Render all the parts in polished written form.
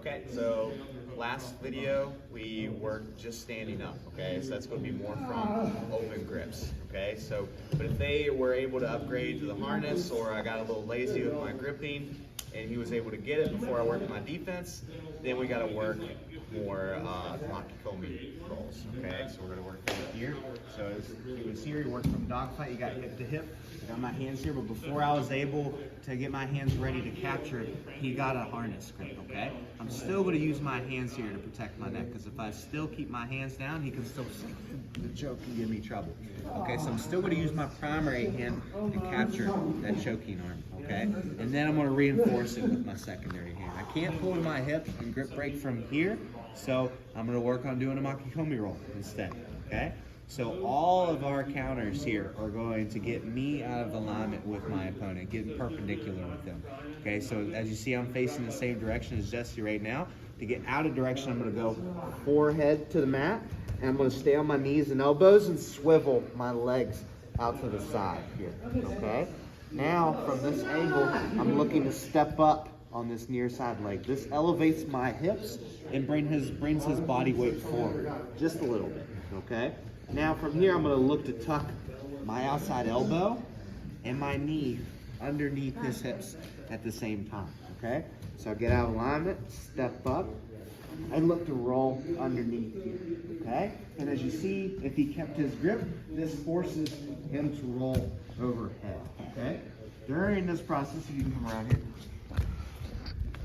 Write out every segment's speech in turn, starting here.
Okay, so last video we worked just standing up, okay? So that's going to be more from open grips, okay? So, but if they were able to upgrade to the harness, or I got a little lazy with my gripping and he was able to get it before I worked my defense, then we got to work more Makikomi rolls, okay? So we're going to work right here. So as you can see here, you work from dogfight, you got hip to hip. I got my hands here, but before I was able to get my hands ready to capture it, he got a harness grip, okay? I'm still going to use my hands here to protect my neck, because if I still keep my hands down, he can still the choke and give me trouble. Okay, so I'm still going to use my primary hand to capture that choking arm, okay? And then I'm going to reinforce it with my secondary hand. I can't pull my hip and grip break from here, so I'm going to work on doing a Makikomi roll instead, okay? So all of our counters here are going to get me out of alignment with my opponent, get perpendicular with them. Okay, so as you see, I'm facing the same direction as Jesse right now. To get out of direction, I'm going to go forehead to the mat, and I'm going to stay on my knees and elbows and swivel my legs out to the side here, okay? Now, from this angle, I'm looking to step up on this near side leg. This elevates my hips and brings his body weight forward just a little bit, okay? Now from here, I'm going to look to tuck my outside elbow and my knee underneath his hips at the same time, okay? So I get out of alignment, step up, and look to roll underneath here, okay? And as you see, if he kept his grip, this forces him to roll overhead, okay? During this process, if you can come around here.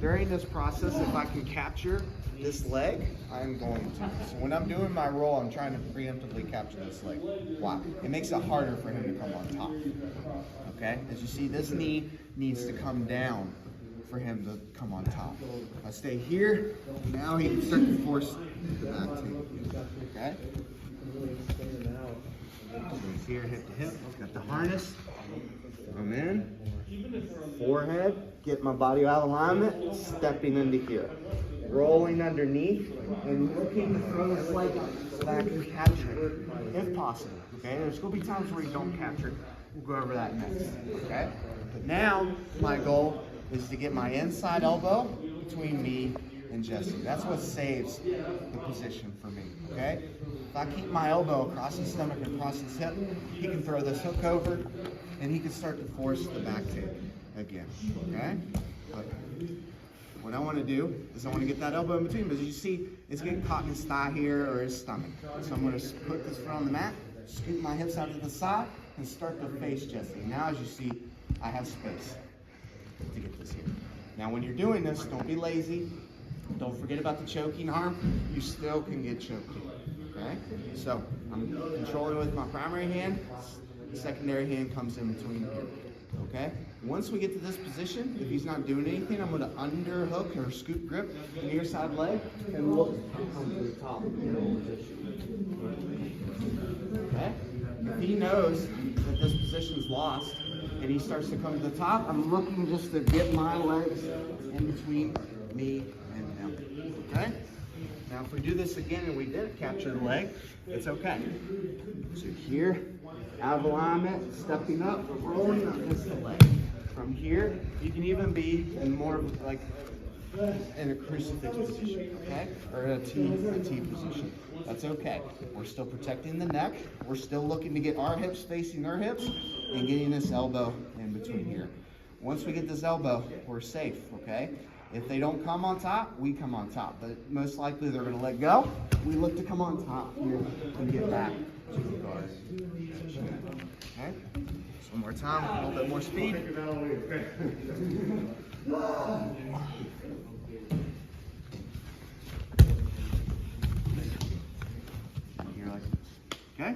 During this process, if I can capture this leg, I'm going to. So when I'm doing my roll, I'm trying to preemptively capture this leg. Why? It makes it harder for him to come on top. Okay? As you see, this knee needs to come down for him to come on top. If I stay here, now he can start to force the back too. Okay? So he's here, hip to hip. Got the harness. I'm in. Forehead, get my body out of alignment, stepping into here. Rolling underneath and looking to throw this leg up so that I can capture it, if possible. Okay, there's going to be times where you don't capture it. We'll go over that next. Okay, but now my goal is to get my inside elbow between me and Jesse. That's what saves the position for me. Okay, if I keep my elbow across his stomach and across his hip, he can throw this hook over and he can start to force the back tail again. Okay, but what I want to do is I want to get that elbow in between, because you see it's getting caught in his thigh here or his stomach. So I'm going to put this foot on the mat, scoop my hips out to the side, and start to face Jesse. Now as you see, I have space to get this here. Now when you're doing this, don't be lazy. Don't forget about the choking arm. You still can get choked here, okay? So I'm controlling with my primary hand. The secondary hand comes in between here. Okay? Once we get to this position, if he's not doing anything, I'm going to underhook or scoop grip the near side leg and look to come to the top position. Okay? If he knows that this position's lost and he starts to come to the top, I'm looking just to get my legs in between me and him. Okay? Now if we do this again and we didn't capture the leg, it's okay. So here, out of alignment, stepping up, rolling up against the leg. From here, you can even be in more of like in a crucifix position, okay? Or a T position. That's okay. We're still protecting the neck. We're still looking to get our hips facing their hips and getting this elbow in between here. Once we get this elbow, we're safe, okay? If they don't come on top, we come on top. But most likely they're going to let go. We look to come on top here and get back to the guard. Okay? So one more time, a little bit more speed. Here, like, okay?